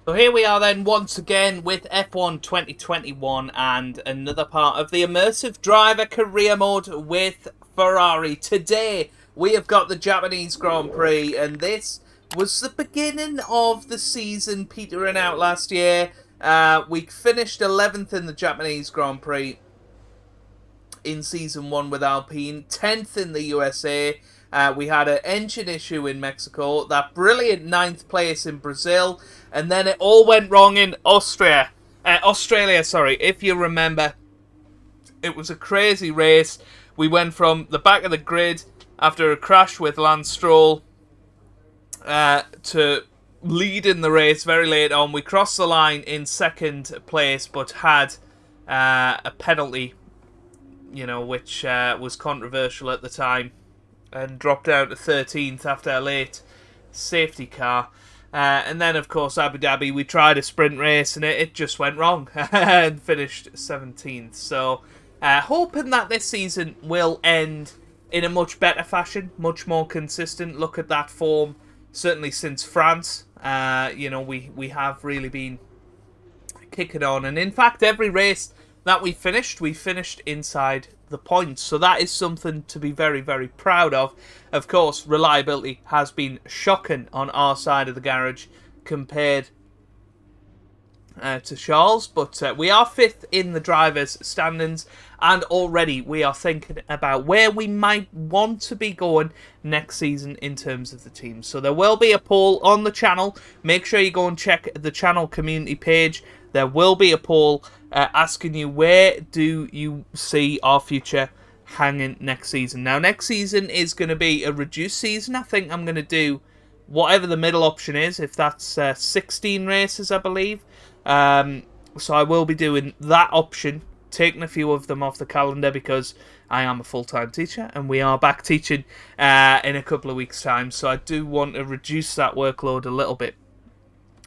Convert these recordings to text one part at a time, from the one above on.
So here we are then once again with F1 2021 and another part of the Immersive Driver Career Mode with Ferrari. Today we have got the Japanese Grand Prix, and this was the beginning of the season petering out last year. We finished 11th in the Japanese Grand Prix in Season 1 with Alpine, 10th in the USA. We had an engine issue in Mexico, that brilliant 9th place in Brazil, and then it all went wrong in Australia. If you remember, it was a crazy race. We went from the back of the grid after a crash with Lance Stroll to lead in the race very late on. We crossed the line in 2nd place, but had a penalty, which was controversial at the time, and dropped down to 13th after a late safety car. And then, of course, Abu Dhabi, we tried a sprint race and it just went wrong and finished 17th. So, hoping that this season will end in a much better fashion, much more consistent. Look at that form, certainly since France. We have really been kicking on. And in fact, every race that we finished inside the points. So that is something to be very, very proud of. Of course, reliability has been shocking on our side of the garage compared to Charles, but we are 5th in the drivers' standings, and already we are thinking about where we might want to be going next season in terms of the team. So there will be a poll on the channel. Make sure you go and check the channel community page. There will be a poll asking you, where do you see our future hanging next season? Now, next season is going to be a reduced season. I think I'm going to do whatever the middle option is, if that's 16 races, I believe. So I will be doing that option, taking a few of them off the calendar because I am a full-time teacher and we are back teaching in a couple of weeks' time. So I do want to reduce that workload a little bit,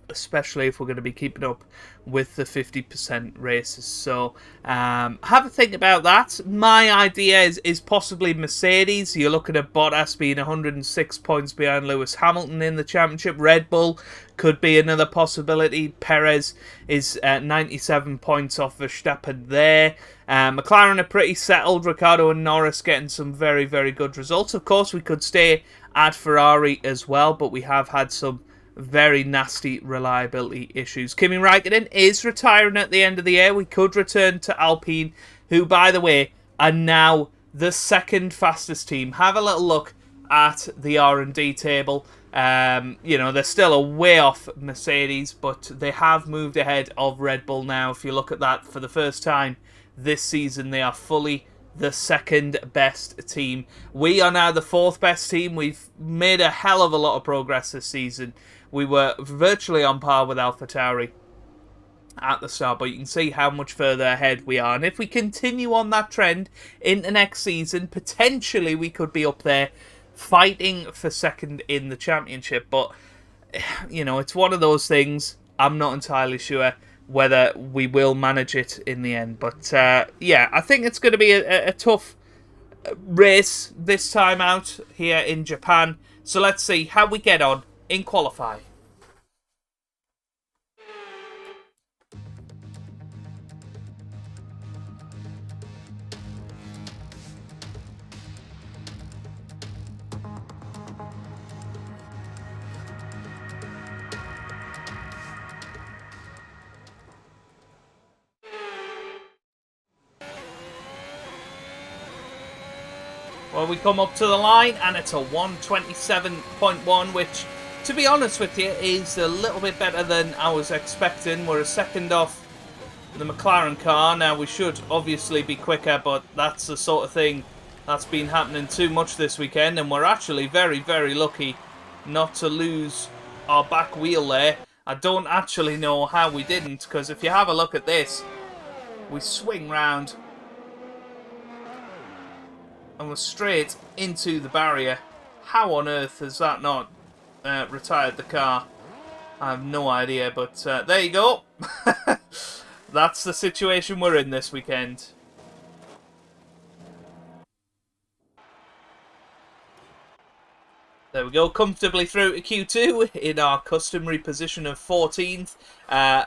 especially if we're going to be keeping up with the 50% races. So have a think about that. My idea is possibly Mercedes. You're looking at Bottas being 106 points behind Lewis Hamilton in the championship. Red Bull could be another possibility. Perez is 97 points off Verstappen there. McLaren are pretty settled. Ricciardo and Norris getting some very, very good results. Of course, we could stay at Ferrari as well, but we have had some very nasty reliability issues. Kimi Räikkönen is retiring at the end of the year. We could return to Alpine, who, by the way, are now the 2nd fastest team. Have a little look at the R&D table. They're still a way off Mercedes, but they have moved ahead of Red Bull now. If you look at that for the first time this season, they are fully the 2nd best team. We are now the 4th best team. We've made a hell of a lot of progress this season. We were virtually on par with AlphaTauri at the start, but you can see how much further ahead we are. And if we continue on that trend into next season, potentially we could be up there fighting for 2nd in the championship. But, it's one of those things. I'm not entirely sure whether we will manage it in the end. But, I think it's going to be a tough race this time out here in Japan. So let's see how we get on in qualify. Well, we come up to the line and it's a 1:27.1, which, to be honest with you, is a little bit better than I was expecting. We're a 2nd off the McLaren car. Now, we should obviously be quicker, but that's the sort of thing that's been happening too much this weekend, and we're actually very, very lucky not to lose our back wheel there. I don't actually know how we didn't, because if you have a look at this, we swing round and we're straight into the barrier. How on earth has that not retired the car? I have no idea, but there you go. That's the situation we're in this weekend. There we go, comfortably through to Q2 in our customary position of 14th.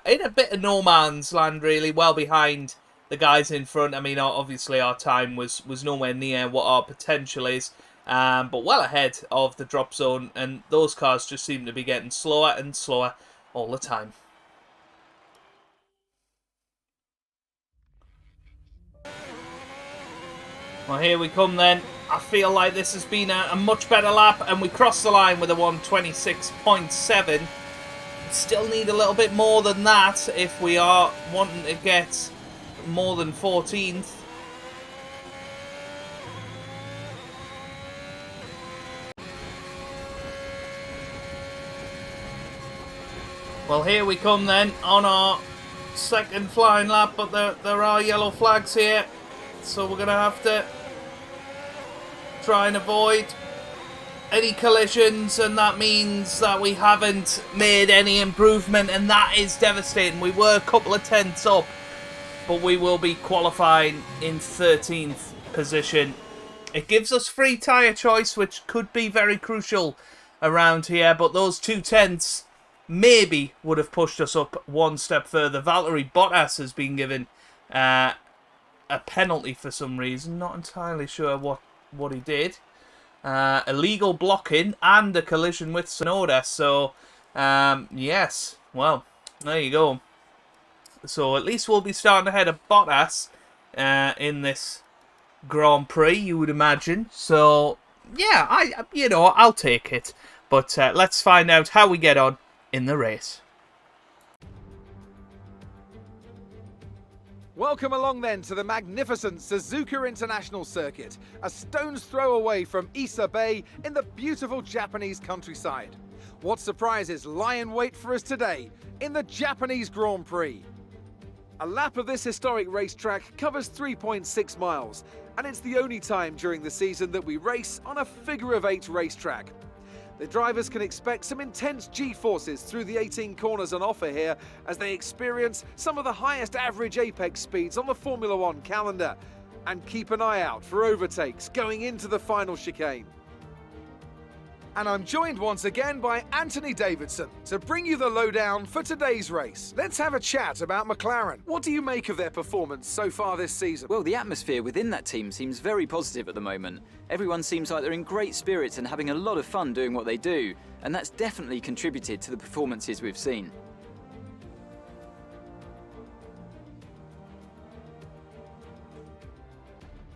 In a bit of no man's land, really, well behind the guys in front. I mean, obviously our time was nowhere near what our potential is, but well ahead of the drop zone, and those cars just seem to be getting slower and slower all the time. Well, here we come then. I feel like this has been a much better lap, and we crossed the line with a 1:26.7. Still need a little bit more than that if we are wanting to get more than 14th. Well, here we come then on our second flying lap, but there are yellow flags here, so we're going to have to try and avoid any collisions, and that means that we haven't made any improvement, and that is devastating. We were a couple of tenths up, but we will be qualifying in 13th position. It gives us free tyre choice, which could be very crucial around here, but those 2 tenths maybe would have pushed us up one step further. Valterri Bottas has been given a penalty for some reason. Not entirely sure what he did. Illegal blocking and a collision with Tsunoda. So, yes. Well, there you go. So at least we'll be starting ahead of Bottas in this Grand Prix, you would imagine. So, yeah, I'll take it. But let's find out how we get on in the race. Welcome along then to the magnificent Suzuka International Circuit, a stone's throw away from Issa Bay in the beautiful Japanese countryside. What surprises lie in wait for us today in the Japanese Grand Prix? A lap of this historic racetrack covers 3.6 miles, and it's the only time during the season that we race on a figure-of-8 racetrack. The drivers can expect some intense G-forces through the 18 corners on offer here as they experience some of the highest average apex speeds on the Formula One calendar. And keep an eye out for overtakes going into the final chicane. And I'm joined once again by Anthony Davidson to bring you the lowdown for today's race. Let's have a chat about McLaren. What do you make of their performance so far this season? Well, the atmosphere within that team seems very positive at the moment. Everyone seems like they're in great spirits and having a lot of fun doing what they do, and that's definitely contributed to the performances we've seen.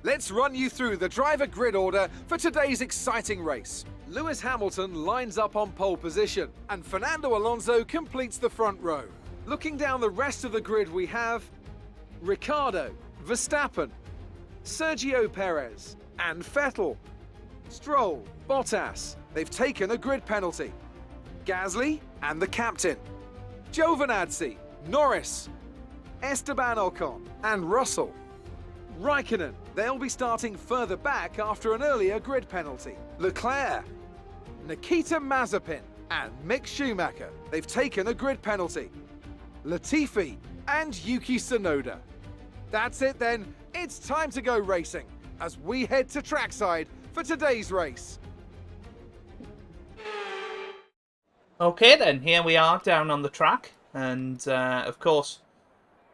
Let's run you through the driver grid order for today's exciting race. Lewis Hamilton lines up on pole position, and Fernando Alonso completes the front row. Looking down the rest of the grid, we have Ricciardo, Verstappen, Sergio Perez, and Vettel. Stroll, Bottas, they've taken a grid penalty. Gasly and the captain. Giovinazzi, Norris, Esteban Ocon, and Russell. Raikkonen, they'll be starting further back after an earlier grid penalty. Leclerc, Nikita Mazepin, and Mick Schumacher, they've taken a grid penalty. Latifi and Yuki Tsunoda. That's it then, it's time to go racing as we head to trackside for today's race. Okay then, here we are down on the track, and of course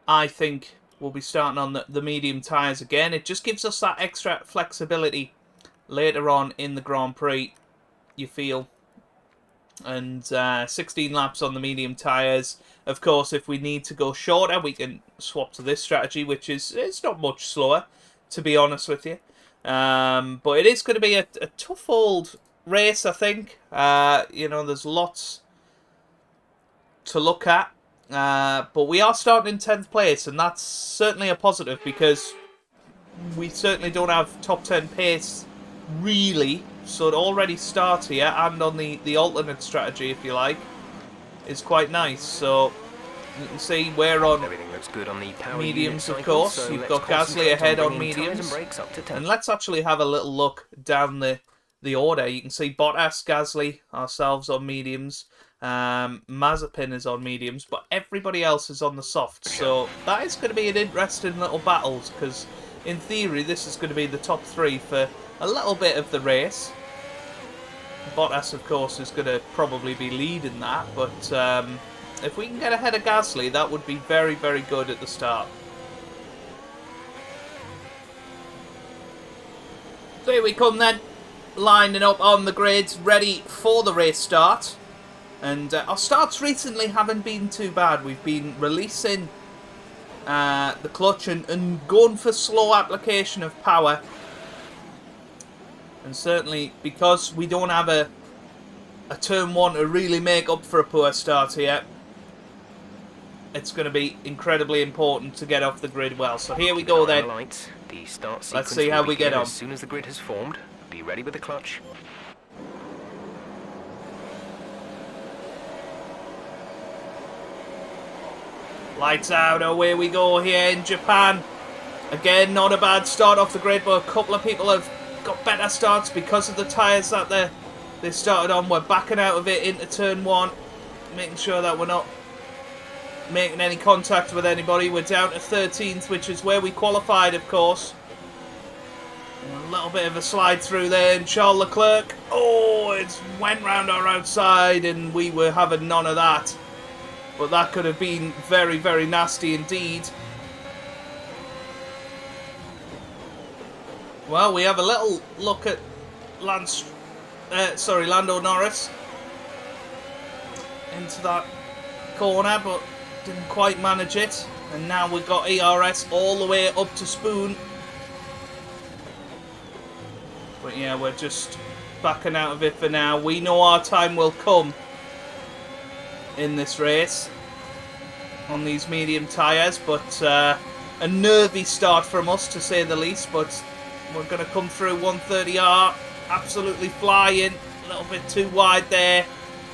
I think we'll be starting on the medium tyres again. It just gives us that extra flexibility later on in the Grand Prix, you feel. And 16 laps on the medium tyres. Of course, if we need to go shorter, we can swap to this strategy, which is it's not much slower, to be honest with you. But it is going to be a tough old race, I think. There's lots to look at. But we are starting in 10th place, and that's certainly a positive because we certainly don't have top 10 pace, really. So to already start here, and on the alternate strategy, if you like, is quite nice. So you can see we're on everything looks good on the power mediums, cycle, of course. so You've got Gasly ahead on mediums. And let's actually have a little look down the order. You can see Bottas, Gasly, ourselves on mediums. Mazepin is on mediums, but everybody else is on the softs. So that is going to be an interesting little battle, because in theory this is going to be the top 3 for a little bit of the race. Bottas, of course, is going to probably be leading that, but if we can get ahead of Gasly, that would be very, very good at the start. So here we come then, lining up on the grids, ready for the race start. And our starts recently haven't been too bad. We've been releasing the clutch and going for slow application of power. And certainly because we don't have a turn one to really make up for a poor start here, it's going to be incredibly important to get off the grid well. So here we go then. Let's see how we get on. As soon as the grid has formed, be ready with the clutch. Lights out, away we go here in Japan. Again, not a bad start off the grid, but a couple of people have got better starts because of the tyres that they started on. We're backing out of it into turn one, making sure that we're not making any contact with anybody. We're down to 13th, which is where we qualified, of course. And a little bit of a slide through there, and Charles Leclerc, oh, it went round our outside, and we were having none of that. But that could have been very, very nasty indeed. Well, we have a little look at Lando Norris into that corner, but didn't quite manage it. And now we've got ERS all the way up to Spoon. But yeah, we're just backing out of it for now. We know our time will come in this race on these medium tyres, but a nervy start from us, to say the least. But we're going to come through 130R, absolutely flying, a little bit too wide there,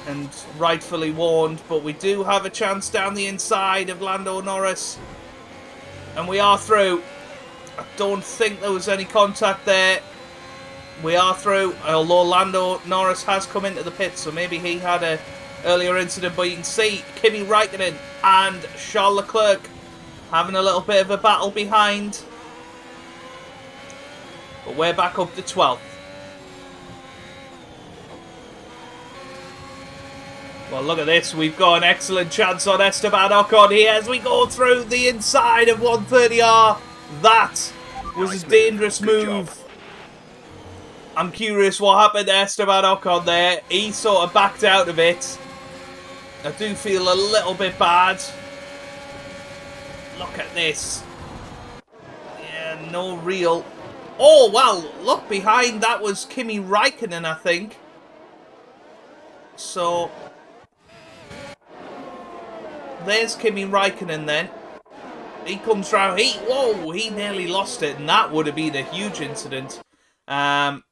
and rightfully warned. But we do have a chance down the inside of Lando Norris, and we are through. I don't think there was any contact there. We are through, although Lando Norris has come into the pit, so maybe he had a earlier incident. But you can see Kimi Räikkönen and Charles Leclerc having a little bit of a battle behind. But we're back up to 12th. Well, look at this. We've got an excellent chance on Esteban Ocon here as we go through the inside of 130R. That was a dangerous move. I'm curious what happened to Esteban Ocon there. He sort of backed out of it. I do feel a little bit bad. Look at this. Yeah, no real... Oh, well, look behind. That was Kimi Räikkönen, I think. So, there's Kimi Räikkönen then. He comes round. Whoa, he nearly lost it, and that would have been a huge incident. Ocon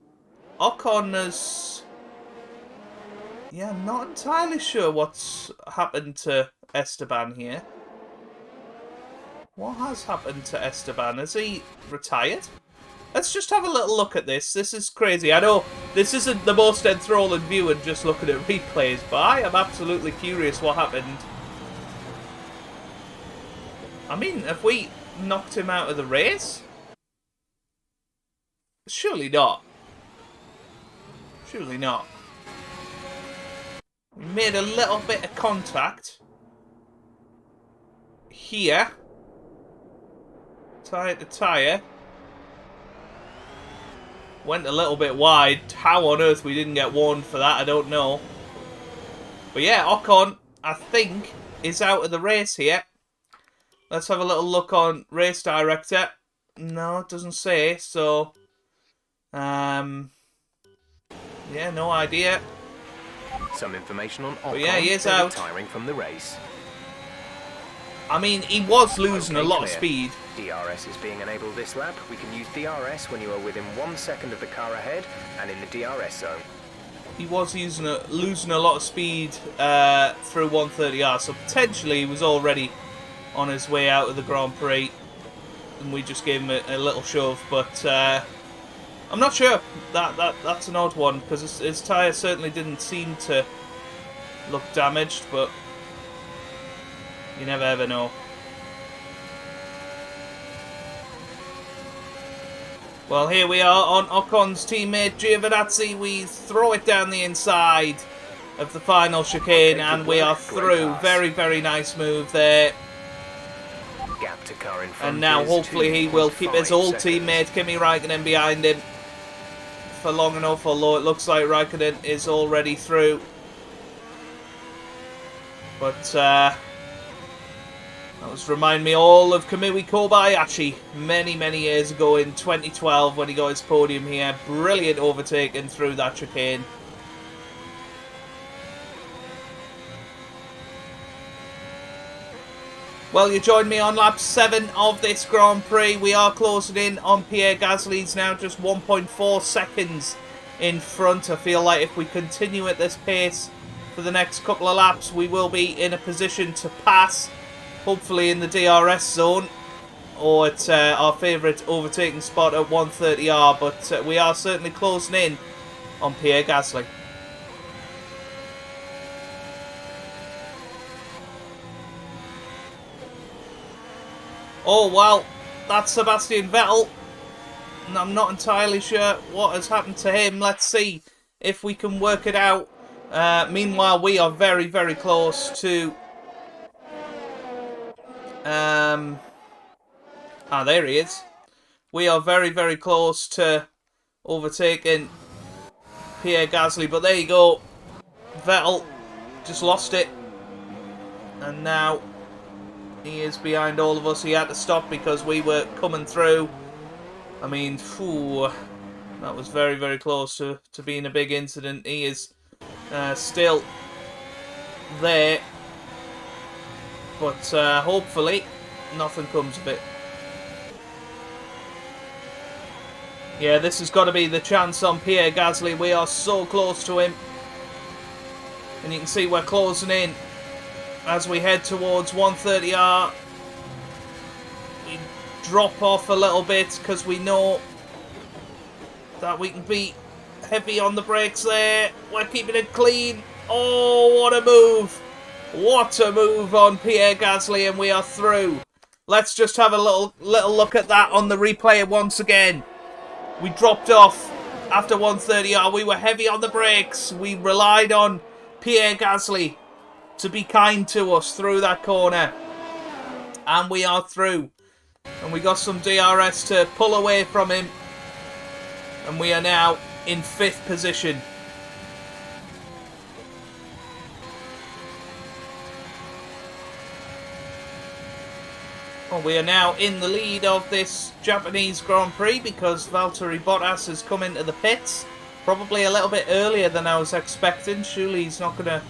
has... Yeah, I'm not entirely sure what's happened to Esteban here. What has happened to Esteban? Has he retired? Let's just have a little look at this. This is crazy. I know this isn't the most enthralling view and just looking at replays, but I am absolutely curious what happened. I mean, have we knocked him out of the race? Surely not. Surely not. We made a little bit of contact here. Tyre to tyre. Went a little bit wide. How on earth we didn't get warned for that, I don't know. But yeah, Ocon, I think, is out of the race here. Let's have a little look on Race Director. No, it doesn't say, so... yeah, no idea. Some information on Ocon. But yeah, he is out. Retiring from the race. I mean, he was losing a lot of speed. DRS is being enabled this lap. We can use DRS when you are within 1 second of the car ahead and in the DRS zone. He was losing a lot of speed through 130R, so potentially he was already on his way out of the Grand Prix, and we just gave him a little shove. But I'm not sure. That's an odd one, because his tyre certainly didn't seem to look damaged, but you never ever know. Well, here we are on Ocon's teammate Giovinazzi. We throw it down the inside of the final chicane, and we are through. Very, very nice move there. Gap to car in front And now hopefully he will keep his old teammate Kimi Raikkonen behind him for long enough, although it looks like Raikkonen is already through. But that was remind me all of Kamui Kobayashi many, many years ago in 2012 when he got his podium here. Brilliant overtaking through that chicane. Well, you joined me on lap 7 of this Grand Prix. We are closing in on Pierre Gasly's now, just 1.4 seconds in front. I feel like if we continue at this pace for the next couple of laps, we will be in a position to pass, hopefully in the DRS zone, or at our favourite overtaking spot at 130R, but we are certainly closing in on Pierre Gasly. Oh, well, that's Sebastian Vettel. And I'm not entirely sure what has happened to him. Let's see if we can work it out. Meanwhile, we are very, very close to... there he is. We are very, very close to overtaking Pierre Gasly. But there you go. Vettel just lost it. And now... he is behind all of us. He had to stop because we were coming through. I mean, phew, that was very, very close to being a big incident. He is still there. But hopefully nothing comes of it. Yeah, this has got to be the chance on Pierre Gasly. We are so close to him. And you can see we're closing in. As we head towards 130R, we drop off a little bit because we know that we can be heavy on the brakes there. We're keeping it clean. Oh, what a move. What a move on Pierre Gasly, and we are through. Let's just have a little look at that on the replay once again. We dropped off after 130R. We were heavy on the brakes. We relied on Pierre Gasly to be kind to us through that corner, and we are through, and we got some DRS to pull away from him, and we are now in 5th position. Well, we are now in the lead of this Japanese Grand Prix because Valterri Bottas has come into the pits probably a little bit earlier than I was expecting. Surely he's not going to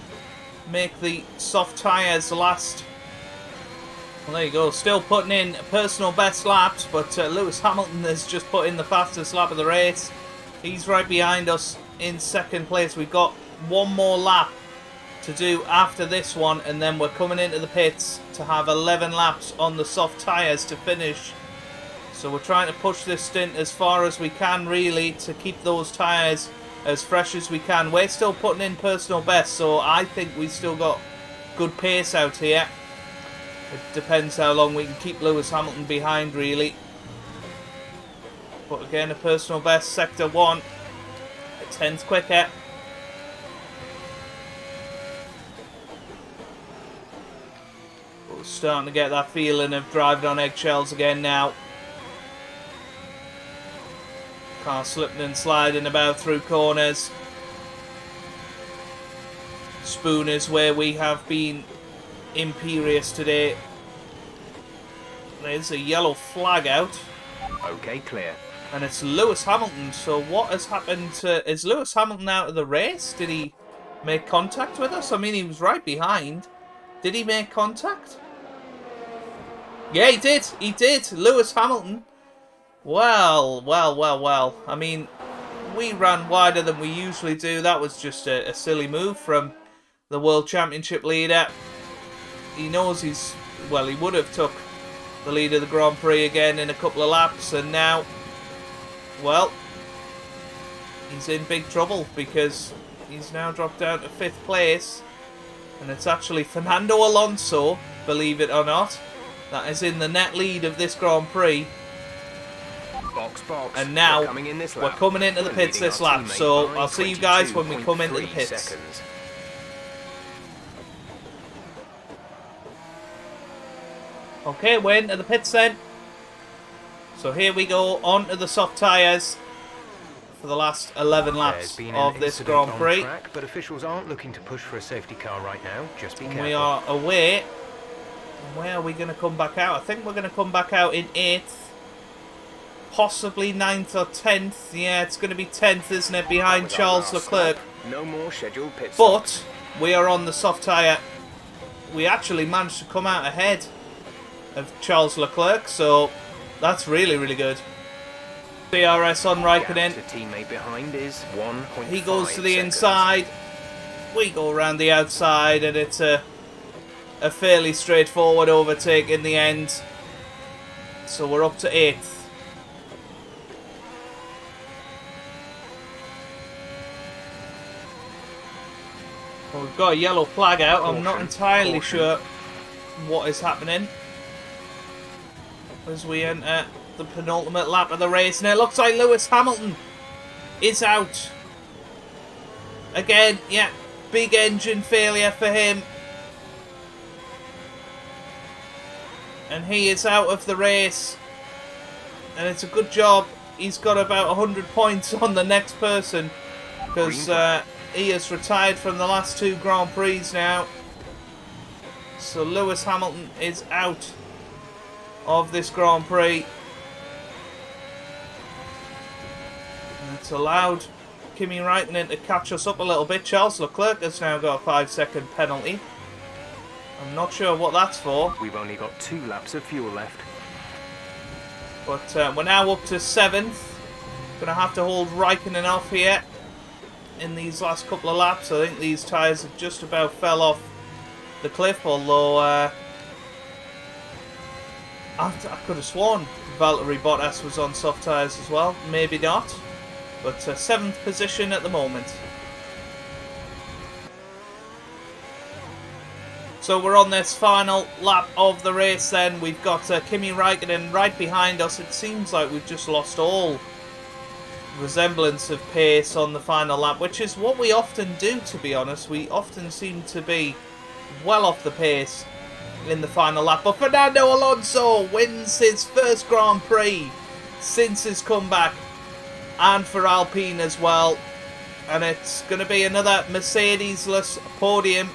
make the soft tyres last. Well, there you go. Still putting in personal best laps, but Lewis Hamilton has just put in the fastest lap of the race. He's right behind us in 2nd place. We've got one more lap to do after this one, and then we're coming into the pits to have 11 laps on the soft tyres to finish. So we're trying to push this stint as far as we can, really, to keep those tyres as fresh as we can. We're still putting in personal best, so I think we still got good pace out here. It depends how long we can keep Lewis Hamilton behind, really. But again, a personal best, sector 1, a 10th quicker. But we're starting to get that feeling of driving on eggshells again now. Car slipping and sliding about through corners. Spoon is where we have been imperious today. There's a yellow flag out. Okay, clear. And it's Lewis Hamilton. So what has happened to... is Lewis Hamilton out of the race? Did he make contact with us? I mean, he was right behind. Did he make contact? Yeah, he did. He did. Lewis Hamilton. Well. I mean, we ran wider than we usually do. That was just a silly move from the World Championship leader. He knows he's... well, he would have took the lead of the Grand Prix again in a couple of laps. And now, well, he's in big trouble because he's now dropped down to 5th place. And it's actually Fernando Alonso, believe it or not, that is in the net lead of this Grand Prix. Box, box. And now we're coming in this lap. we're coming into the We're pits leading this our lap. teammate So by I'll see you guys when we come into the 22.3 pits. seconds. Okay, we're into the pits then. So here we go, onto the soft tyres for the last 11 laps of this Grand Prix. Track, but officials aren't looking to push for a safety car right now. Just be careful. We are away. And where are we going to come back out? I think we're going to come back out in 8th. Possibly 9th or 10th. Yeah, it's going to be 10th, isn't it? Behind Charles Leclerc. No more scheduled pit But stops. we are on the soft tyre. We actually managed to come out ahead of Charles Leclerc, so that's really, really good. DRS on Raikkonen. The teammate behind is 1.5 He goes to the seconds. inside. We go around the outside, and it's a fairly straightforward overtake in the end. So we're up to 8th. Well, we've got a yellow flag out. I'm not entirely sure what is happening as we enter the penultimate lap of the race, and it looks like Lewis Hamilton is out again. Yeah, big engine failure for him, and he is out of the race, and it's a good job he's got about 100 points on the next person, because he has retired from the last 2 Grand Prix now. So Lewis Hamilton is out of this Grand Prix. And it's allowed Kimi Raikkonen to catch us up a little bit. Charles Leclerc has now got a 5-second penalty. I'm not sure what that's for. We've only got 2 laps of fuel left. But we're now up to 7th. Going to have to hold Raikkonen off here in these last couple of laps. I think these tyres have just about fell off the cliff, although I could have sworn Valtteri Bottas was on soft tyres as well. Maybe not. But 7th position at the moment. So we're on this final lap of the race then. We've got Kimi Raikkonen right behind us. It seems like we've just lost all resemblance of pace on the final lap, which is what we often do, to be honest. We often seem to be well off the pace in the final lap. But Fernando Alonso wins his first Grand Prix since his comeback, and for Alpine as well. And it's going to be another Mercedes-less podium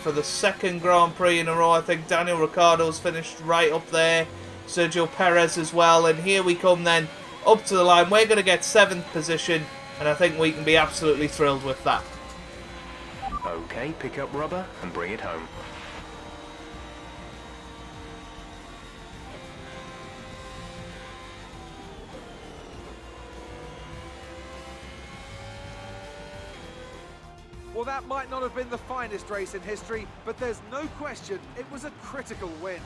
for the 2nd Grand Prix in a row. I think Daniel Ricciardo's finished right up there, Sergio Perez as well, and here we come then up to the line. We're going to get 7th position, and I think we can be absolutely thrilled with that. Okay, pick up rubber and bring it home. Well, that might not have been the finest race in history, but there's no question it was a critical win.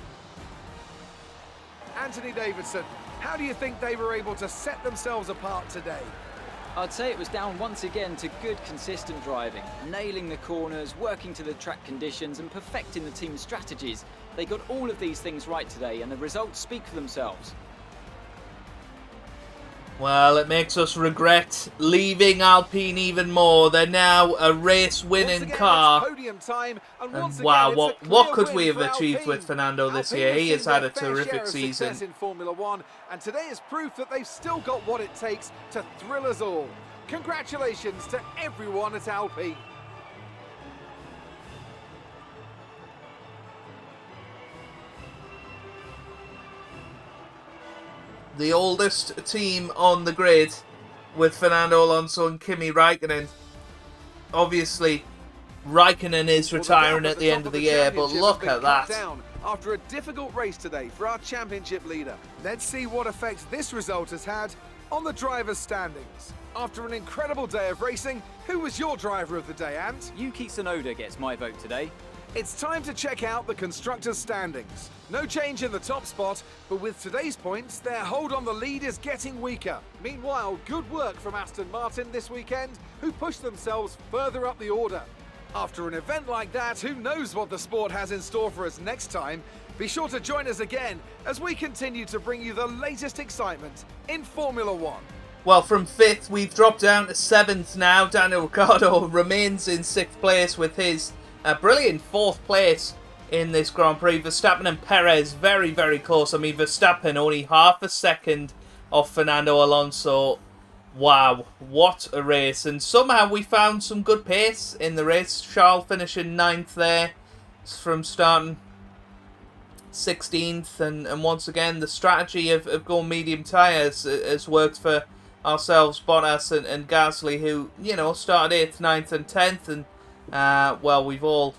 Anthony Davidson, how do you think they were able to set themselves apart today? I'd say it was down once again to good, consistent driving, nailing the corners, working to the track conditions and perfecting the team's strategies. They got all of these things right today, and the results speak for themselves. Well, it makes us regret leaving Alpine even more. They're now a race-winning car. Podium time, and wow, what could we have achieved with Fernando this year? He has had a terrific season in Formula One, and today is proof that they've still got what it takes to thrill us all. Congratulations to everyone at Alpine. The oldest team on the grid with Fernando Alonso and Kimi Raikkonen. Obviously, Raikkonen is retiring at the end of the year, but look at that. After a difficult race today for our championship leader, let's see what effect this result has had on the drivers' standings. After an incredible day of racing, who was your driver of the day, Ant? Yuki Tsunoda gets my vote today. It's time to check out the constructors' standings. No change in the top spot, but with today's points, their hold on the lead is getting weaker. Meanwhile, good work from Aston Martin this weekend, who pushed themselves further up the order. After an event like that, who knows what the sport has in store for us next time? Be sure to join us again as we continue to bring you the latest excitement in Formula One. Well, from 5th, we've dropped down to 7th now. Daniel Ricciardo remains in 6th place with his brilliant 4th place in this Grand Prix. Verstappen and Perez very, very close. I mean, Verstappen only half a second off Fernando Alonso. Wow, what a race. And somehow we found some good pace in the race. Charles finishing 9th there from starting 16th. And once again, the strategy of going medium tyres has worked for ourselves, Bottas and Gasly, who, you know, started 8th, 9th and 10th. And, well, we've all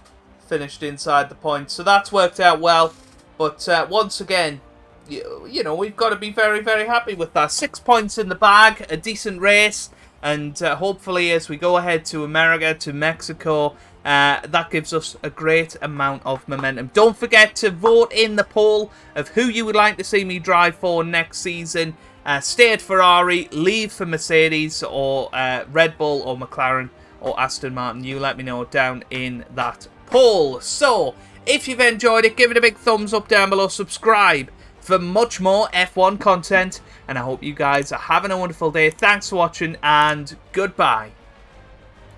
finished inside the points. So that's worked out well. But once again, you know, we've got to be very, very happy with that. 6 points in the bag, a decent race, and hopefully as we go ahead to America, to Mexico, that gives us a great amount of momentum. Don't forget to vote in the poll of who you would like to see me drive for next season. Stay at Ferrari, leave for Mercedes, or Red Bull, or McLaren, or Aston Martin. You let me know down in that poll. So, if you've enjoyed it, give it a big thumbs up down below, subscribe for much more F1 content, and I hope you guys are having a wonderful day. Thanks for watching, and goodbye.